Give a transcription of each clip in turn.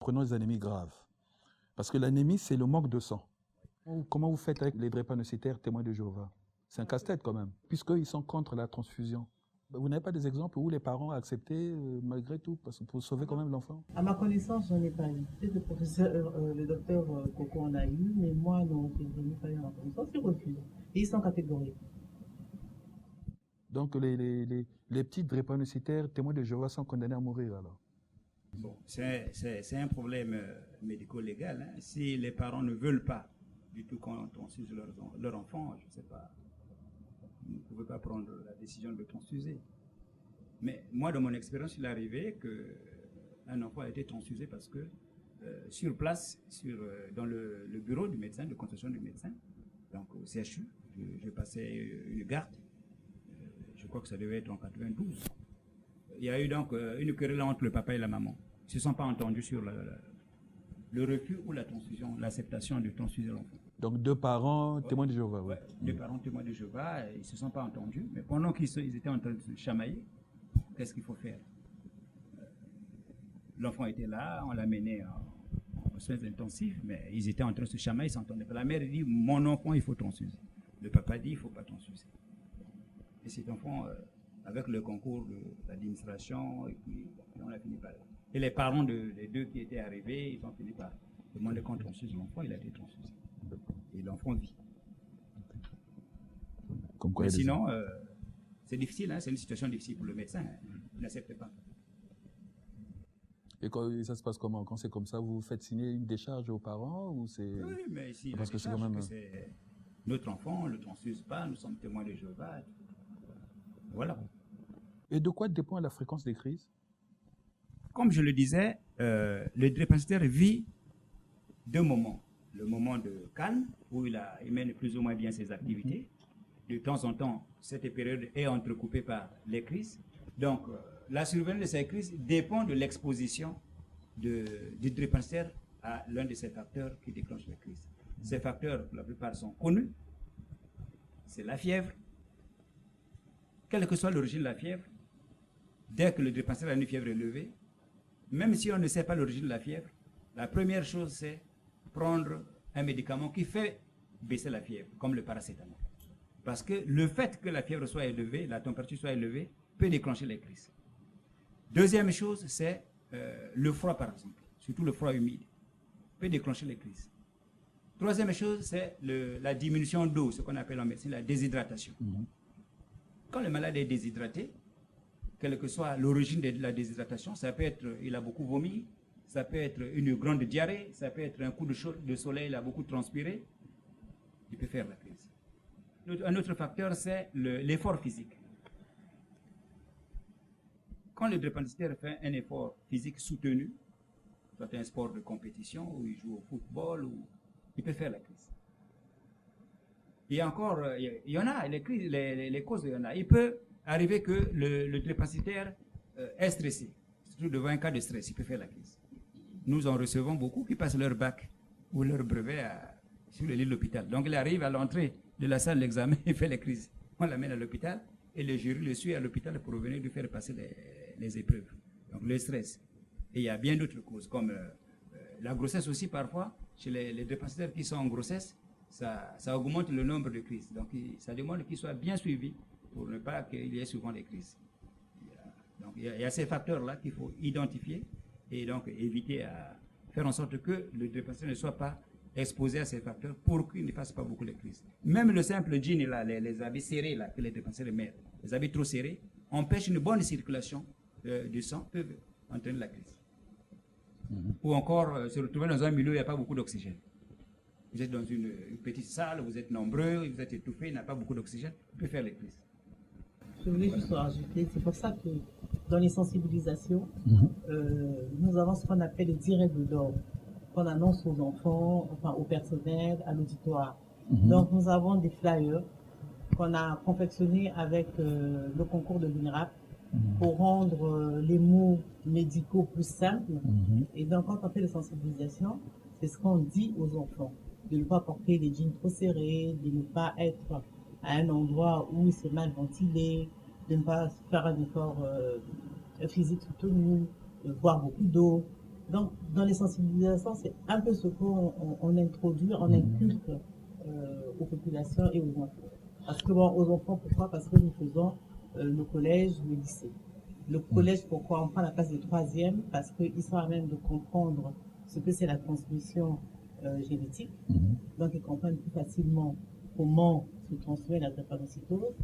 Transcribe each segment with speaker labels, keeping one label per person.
Speaker 1: prenons les anémies graves. Parce que l'anémie, c'est le manque de sang. Comment vous faites avec les drépanocytaires témoins de Jéhovah? C'est un casse-tête quand même, puisqu'ils sont contre la transfusion. Vous n'avez pas des exemples où les parents ont accepté malgré tout, parce que pour sauver quand même l'enfant?
Speaker 2: À ma connaissance, j'en ai pas eu. Peut-être le docteur Coco en a eu, mais moi, non, je n'ai pas eu en connaissance. Ils refusent. Et ils sont catégoriques.
Speaker 1: Donc les petits drépanocytaires témoins de Jéhovah sont condamnés à mourir alors?
Speaker 3: Bon, c'est un problème médico-légal. Hein. Si les parents ne veulent pas du tout qu'on transfuse leur enfant, je ne sais pas, vous ne pouvez pas prendre la décision de le transfuser. Mais moi, dans mon expérience, il est arrivé qu'un enfant a été transfusé parce que sur place, dans le bureau du médecin, de consultation du médecin, donc au CHU, je passais une garde, je crois que ça devait être en 92. Il y a eu donc une querelle entre le papa et la maman. Ils ne se sont pas entendus sur le refus ou la transfusion, l'acceptation de transfuser l'enfant.
Speaker 1: Donc deux parents témoins de Jéhovah, oui.
Speaker 3: Ouais, deux parents témoins de Jéhovah, ils ne se sont pas entendus, mais pendant qu'ils étaient en train de se chamailler, qu'est-ce qu'il faut faire? L'enfant était là, on l'a mené en soins intensifs, mais ils étaient en train de se chamailler, ils ne s'entendaient pas. La mère dit, mon enfant, il faut transfuser. Le papa dit, il ne faut pas transfuser. Et cet enfant, avec le concours de l'administration, et puis on a fini par... Et les parents des deux qui étaient arrivés, ils ont fini par demander qu'on transfuse l'enfant, il a été transfusé. Et l'enfant vit. Mais sinon, c'est difficile, hein, c'est une situation difficile pour le médecin. Hein, il n'accepte pas.
Speaker 1: Et ça se passe comment? Quand c'est comme ça, vous faites signer une décharge aux parents ou c'est...
Speaker 3: Oui, mais ici,
Speaker 1: parce que c'est quand même...
Speaker 3: c'est notre enfant, on ne le transfuse pas, nous sommes témoins de Jéhovah. Voilà.
Speaker 1: Et de quoi dépend la fréquence des crises?
Speaker 3: Comme je le disais, le drépanocytaire vit deux moments. Le moment de calme, où il mène plus ou moins bien ses activités. De temps en temps, cette période est entrecoupée par les crises. Donc, la survenue de ces crises dépend de l'exposition du drépanocytaire à l'un de ces facteurs qui déclenchent les crises. Ces facteurs, pour la plupart, sont connus. C'est la fièvre. Quelle que soit l'origine de la fièvre, dès que le drépanocytaire a une fièvre élevée, même si on ne sait pas l'origine de la fièvre, la première chose, c'est prendre un médicament qui fait baisser la fièvre, comme le paracétamol. Parce que le fait que la fièvre soit élevée, la température soit élevée, peut déclencher les crises. Deuxième chose, c'est le froid, par exemple, surtout le froid humide, peut déclencher les crises. Troisième chose, c'est la diminution d'eau, ce qu'on appelle en médecine la déshydratation. Quand le malade est déshydraté, quelle que soit l'origine de la déshydratation, ça peut être, il a beaucoup vomi, ça peut être une grande diarrhée, ça peut être un coup de soleil, il a beaucoup transpiré, il peut faire la crise. Un autre facteur, c'est l'effort physique. Quand le drépanocytaire fait un effort physique soutenu, soit un sport de compétition, où il joue au football, il peut faire la crise. Et encore, il y en a, les crises, les causes, il y en a. Il peut arriver que le drépanocytaire est stressé, surtout devant un cas de stress, il peut faire la crise. Nous en recevons beaucoup qui passent leur bac ou leur brevet sur le lit de l'hôpital. Donc il arrive à l'entrée de la salle d'examen et fait les crises. On l'amène à l'hôpital et le jury le suit à l'hôpital pour venir lui faire passer les épreuves. Donc le stress. Et il y a bien d'autres causes, comme la grossesse aussi parfois. Chez les drépanocytaires qui sont en grossesse, ça augmente le nombre de crises. Donc ça demande qu'ils soient bien suivis pour ne pas qu'il y ait souvent des crises. Donc il y a ces facteurs-là qu'il faut identifier et donc éviter à faire en sorte que le drépanocytaire ne soit pas exposé à ces facteurs pour qu'il ne fasse pas beaucoup de crises. Même le simple jean, là, les habits serrés là, que les drépanocytaires mettent, les habits trop serrés, empêchent une bonne circulation du sang, peuvent entraîner la crise. Ou encore se retrouver dans un milieu où il n'y a pas beaucoup d'oxygène. Vous êtes dans une petite salle, vous êtes nombreux, vous êtes étouffés, il n'y a pas beaucoup d'oxygène, vous pouvez faire les crises.
Speaker 2: Je voulais juste rajouter, c'est pour ça que dans les sensibilisations, nous avons ce qu'on appelle les 10 règles d'or, qu'on annonce aux enfants, enfin au personnel, à l'auditoire. Donc nous avons des flyers qu'on a confectionnés avec le concours de l'INRAP pour rendre les mots médicaux plus simples. Et donc quand on fait les sensibilisations, c'est ce qu'on dit aux enfants, de ne pas porter des jeans trop serrés, de ne pas être à un endroit où c'est mal ventilé, de ne pas faire un effort physique soutenu, de boire beaucoup d'eau. Donc, dans les sensibilisations, c'est un peu ce qu'on introduit, on inculque aux populations et aux enfants. Parce que bon, aux enfants, pourquoi? Parce que nous faisons le collège, le lycée. Le collège, pourquoi on prend la place de troisième? Parce qu'ils sont à même de comprendre ce que c'est la transmission génétique. Donc, ils comprennent plus facilement comment se transmet la drépanocytose.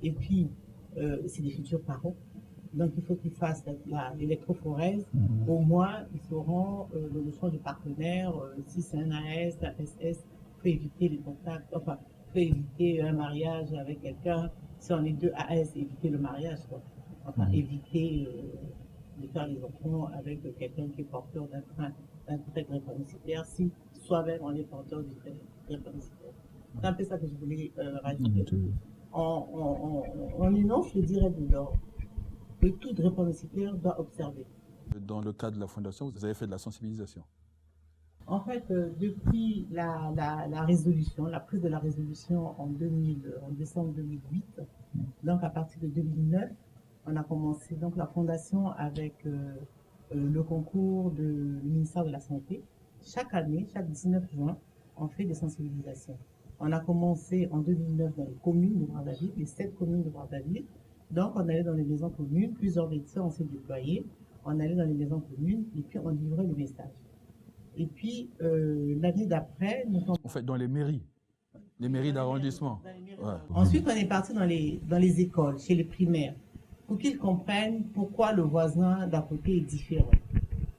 Speaker 2: Et puis, c'est des futurs parents. Donc, il faut qu'ils fassent l'électrophorèse. Au moins, ils sauront le choix du partenaire. Si c'est un AS, un SS, faut éviter les contacts. Enfin, faut éviter un mariage avec quelqu'un. Si on est deux AS, éviter le mariage, quoi. Enfin, éviter de faire les enfants avec quelqu'un qui est porteur d'un trait drépanocytaire, si soi-même on est porteur du trait drépanocytaire. C'est un peu ça que je voulais rajouter. On énonce le direct de l'ordre que tout drépanocytaire doit observer.
Speaker 1: Dans le cadre de la fondation, vous avez fait de la sensibilisation.
Speaker 2: En fait, depuis la résolution, la prise de la résolution en décembre 2008, donc à partir de 2009, on a commencé donc la fondation avec le concours du ministère de la Santé. Chaque année, chaque 19 juin, on fait des sensibilisations. On a commencé en 2009 dans les communes de Brazzaville, les 7 communes de Brazzaville. Donc, on allait dans les maisons communes, plusieurs médecins ont s'est déployés. On allait dans les maisons communes et puis on livrait le message. Et puis, l'année d'après, nous sommes...
Speaker 1: En fait, dans les mairies d'arrondissement.
Speaker 2: Ouais. Ensuite, on est parti dans les écoles, chez les primaires, pour qu'ils comprennent pourquoi le voisin d'à côté est différent,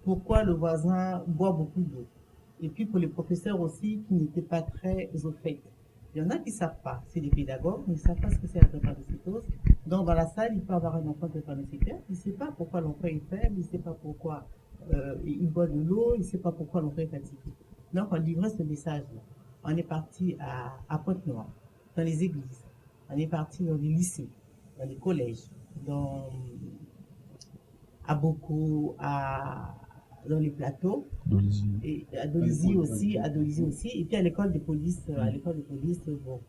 Speaker 2: pourquoi le voisin boit beaucoup d'eau. Et puis pour les professeurs aussi qui n'étaient pas très au fait. Il y en a qui ne savent pas, c'est des pédagogues, mais ils ne savent pas ce que c'est la drépanocytose. Donc dans la salle, il peut avoir un enfant drépanocytaire, il ne sait pas pourquoi l'enfant est faible, il ne sait pas pourquoi il boit de l'eau, il ne sait pas pourquoi l'enfant est fatigué. Donc on livrait ce message-là. On est parti à Pointe-Noire, dans les églises, on est parti dans les lycées, dans les collèges, à Boko, dans les plateaux, et à Dolisie aussi, et puis à l'école de police, bon,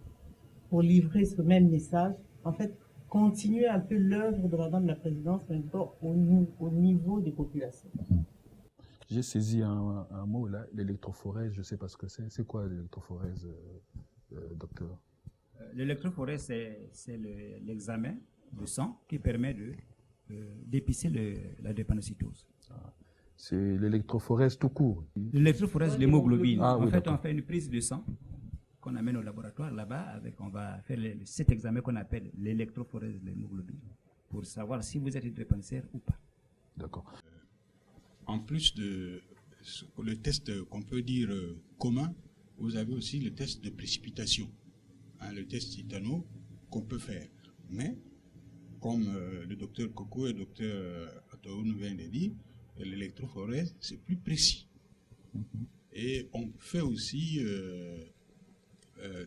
Speaker 2: pour livrer ce même message, en fait, continuer un peu l'œuvre de Madame la Présidente, mais au niveau des populations.
Speaker 1: J'ai saisi un mot là, l'électrophorèse, je ne sais pas ce que c'est. C'est quoi l'électrophorèse, docteur?
Speaker 3: L'électrophorèse, c'est l'examen de sang qui permet d'épicer la drépanocytose.
Speaker 1: C'est l'électrophorèse tout court.
Speaker 3: L'électrophorèse, l'hémoglobine.
Speaker 1: Ah,
Speaker 3: en
Speaker 1: oui,
Speaker 3: fait, on fait une prise de sang qu'on amène au laboratoire là-bas. On va faire cet examen qu'on appelle l'électrophorèse de l'hémoglobine pour savoir si vous êtes drépanocytaire ou pas.
Speaker 1: D'accord.
Speaker 4: En plus de le test qu'on peut dire commun, vous avez aussi le test de précipitation, le test Titano qu'on peut faire. Mais, comme le docteur Coco et le docteur Ataoun viennent de dire, l'électrophorèse, c'est plus précis. Et on fait aussi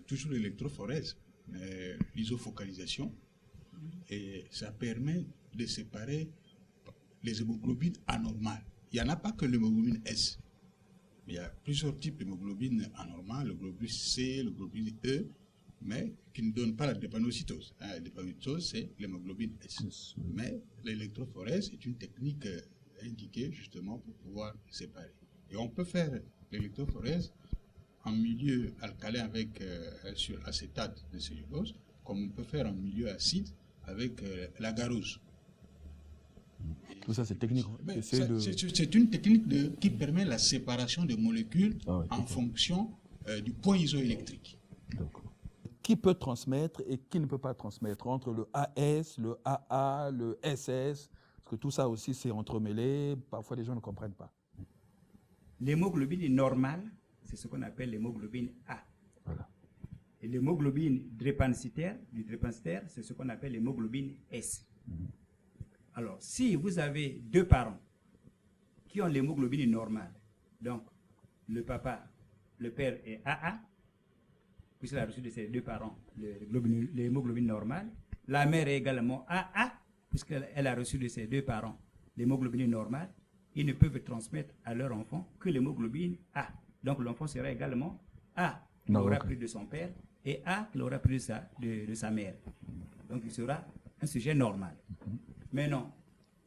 Speaker 4: toujours l'électrophorèse, l'isofocalisation, et ça permet de séparer les hémoglobines anormales. Il n'y en a pas que l'hémoglobine S. Il y a plusieurs types d'hémoglobine anormales, le globule C, le globule E, mais qui ne donnent pas la drépanocytose. La drépanocytose, c'est l'hémoglobine S. Mais l'électrophorèse est une technique indiquée justement pour pouvoir séparer. Et on peut faire l'électrophorèse en milieu alcalin avec sur acétate de cellulose, comme on peut faire en milieu acide avec l'agarose.
Speaker 1: Tout ça, c'est technique.
Speaker 4: C'est une technique qui permet la séparation des molécules en fonction du point isoélectrique.
Speaker 1: Qui peut transmettre et qui ne peut pas transmettre entre le AS, le AA, le SS, parce que tout ça aussi c'est entremêlé, parfois les gens ne comprennent pas.
Speaker 3: L'hémoglobine normale, c'est ce qu'on appelle l'hémoglobine A.
Speaker 1: Voilà.
Speaker 3: Et l'hémoglobine drépanocytaire, c'est ce qu'on appelle l'hémoglobine S. Alors, si vous avez deux parents qui ont l'hémoglobine normale, donc le père est AA, puisqu'il a reçu de ses deux parents l'hémoglobine normale, la mère est également AA, puisqu'elle a reçu de ses deux parents l'hémoglobine normale, ils ne peuvent transmettre à leur enfant que l'hémoglobine A. Donc l'enfant sera également A, qu'il aura pris de son père, et A, qu'il aura pris de sa mère. Donc il sera un sujet normal. Mais non,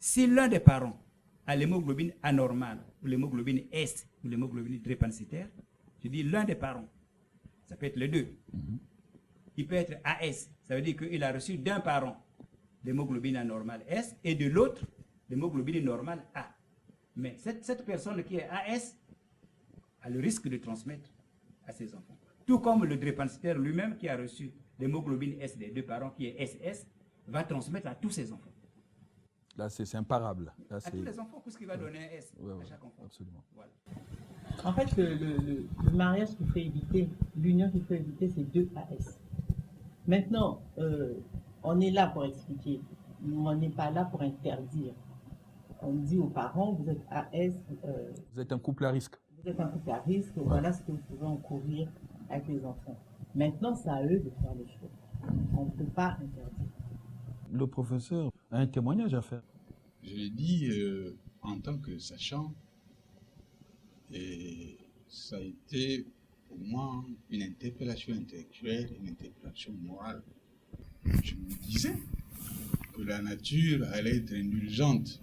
Speaker 3: si l'un des parents à l'hémoglobine anormale, ou l'hémoglobine S, ou l'hémoglobine drépanocytaire, je dis l'un des parents. Ça peut être les deux. Il peut être AS, ça veut dire qu'il a reçu d'un parent l'hémoglobine anormale S et de l'autre l'hémoglobine normale A. Mais cette personne qui est AS a le risque de transmettre à ses enfants. Tout comme le drépanocytaire lui-même qui a reçu l'hémoglobine S des deux parents qui est SS va transmettre à tous ses enfants.
Speaker 1: Là, c'est imparable. Là,
Speaker 3: À tous les enfants, puisqu'il va donner un S à chaque enfant.
Speaker 1: Absolument.
Speaker 3: Voilà.
Speaker 2: En fait, le mariage qu'il faut éviter, l'union qu'il faut éviter, c'est 2 AS. Maintenant, on est là pour expliquer. On n'est pas là pour interdire. On dit aux parents, vous êtes AS,
Speaker 1: Vous êtes un couple à risque.
Speaker 2: vous êtes un couple à risque, voilà ce que vous pouvez encourir avec les enfants. Maintenant, c'est à eux de faire le choix. On ne peut pas interdire.
Speaker 1: Le professeur a un témoignage à faire.
Speaker 4: Je l'ai dit en tant que sachant, et ça a été pour moi une interpellation intellectuelle, une interpellation morale. Je me disais que la nature allait être indulgente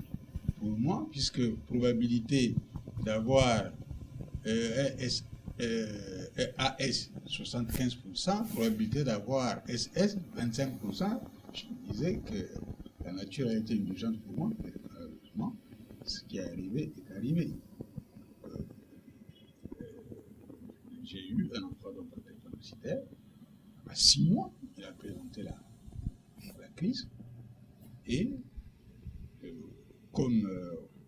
Speaker 4: pour moi, puisque probabilité d'avoir AS 75%, probabilité d'avoir SS 25%, je me disais que la nature a été indulgente pour moi, mais malheureusement, ce qui est arrivé est arrivé. J'ai eu un enfant donc drépanocytaire. À 6 mois, il a présenté la crise. Et comme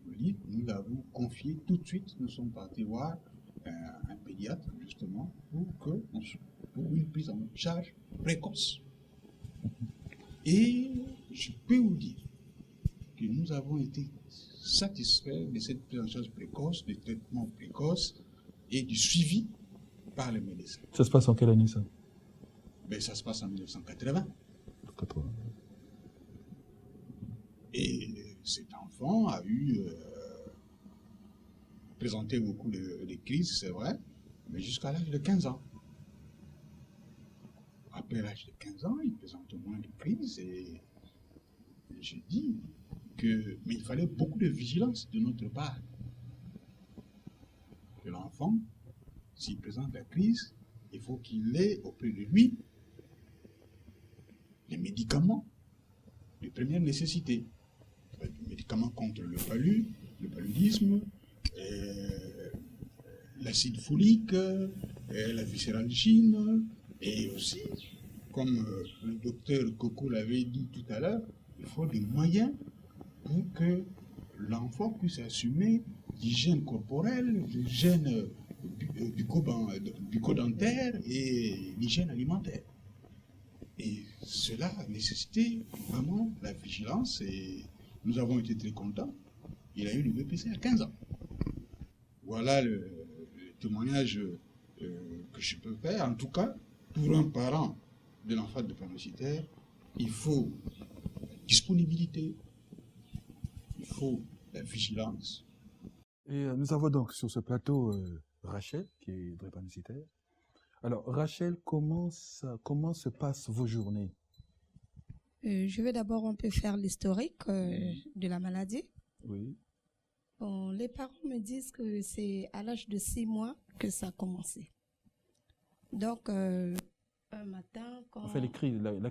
Speaker 4: on dit, nous l'avons confié tout de suite. Nous sommes partis voir un pédiatre, justement, pour une prise en charge précoce. Et je peux vous dire que nous avons été satisfaits de cette prise en charge précoce, des traitements précoces et du suivi par les médecins.
Speaker 1: Ça se passe en quelle année, ça?
Speaker 4: Ben, ça se passe en 1980.
Speaker 1: 80.
Speaker 4: Et cet enfant a présenté beaucoup de crises, c'est vrai, mais jusqu'à l'âge de 15 ans. Après l'âge de 15 ans, il présente moins de crises et je dis mais il fallait beaucoup de vigilance de notre part. Que l'enfant, s'il présente la crise, il faut qu'il ait auprès de lui les médicaments de première nécessité. Les médicaments contre le paludisme, l'acide folique, la viscéralgine, et aussi, comme le docteur Coco l'avait dit tout à l'heure, il faut des moyens pour que l'enfant puisse assumer l'hygiène corporelle, l'hygiène bucco-dentaire et l'hygiène alimentaire. Et cela a nécessité vraiment la vigilance et nous avons été très contents. Il a eu le BPC à 15 ans. Voilà le témoignage que je peux faire. En tout cas, pour un parent de l'enfant drépanocytaire, il faut la disponibilité, il faut la vigilance.
Speaker 1: Et nous avons donc sur ce plateau Rachel, qui est drépanocytaire. Alors, Rachel, comment se passent vos journées?
Speaker 5: Je vais d'abord un peu faire l'historique de la maladie.
Speaker 1: Oui.
Speaker 5: Bon, les parents me disent que c'est à l'âge de 6 mois que ça a commencé. Donc, un matin, quand...
Speaker 1: Enfin, la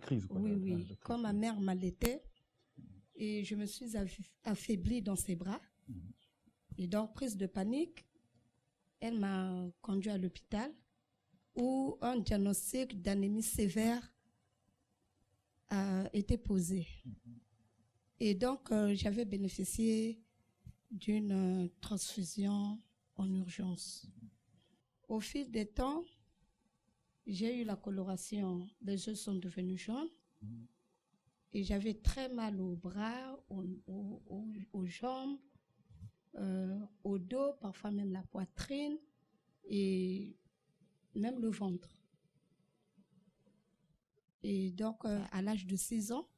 Speaker 1: crise, quoi.
Speaker 5: Oui, oui.
Speaker 1: La crise.
Speaker 5: Quand ma mère m'allaitait, et je me suis affaiblie dans ses bras. Et donc, prise de panique, elle m'a conduit à l'hôpital où un diagnostic d'anémie sévère a été posé. Et donc, j'avais bénéficié d'une transfusion en urgence. Au fil des temps, j'ai eu la coloration, les yeux sont devenus jaunes et j'avais très mal aux bras, aux jambes, au dos, parfois même la poitrine et même le ventre. Et donc, à l'âge de 6 ans,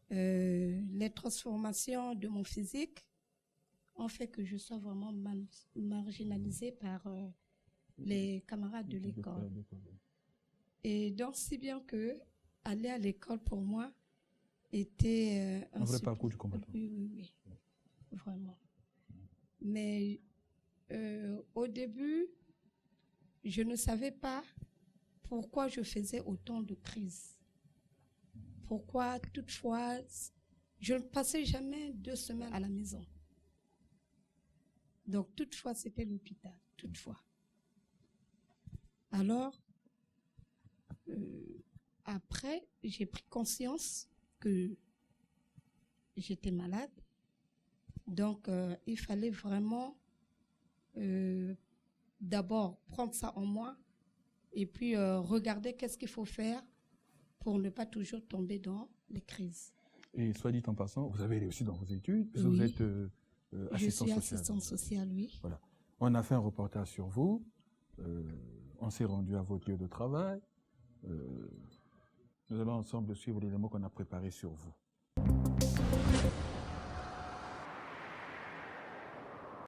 Speaker 5: les transformations de mon physique ont fait que je sois vraiment marginalisée par les camarades de l'école. Et donc, si bien que aller à l'école pour moi était
Speaker 1: un vrai parcours du combattant.
Speaker 5: Oui, oui, oui. vraiment. Mais au début, je ne savais pas pourquoi je faisais autant de crises. Pourquoi, toutefois, je ne passais jamais 2 semaines à la maison. Donc, toutefois, c'était l'hôpital, toutefois. Alors, après, j'ai pris conscience que j'étais malade. Donc, il fallait vraiment d'abord prendre ça en moi et puis regarder qu'est-ce qu'il faut faire pour ne pas toujours tomber dans les crises.
Speaker 1: Et soit dit en passant, vous avez réussi dans vos études, puisque
Speaker 5: Oui.
Speaker 1: vous êtes assistant
Speaker 5: Je suis
Speaker 1: social.
Speaker 5: assistante sociale, oui.
Speaker 1: Voilà. On a fait un reportage sur vous. On s'est rendu à votre lieu de travail. Nous allons ensemble suivre l'élément qu'on a préparé sur vous.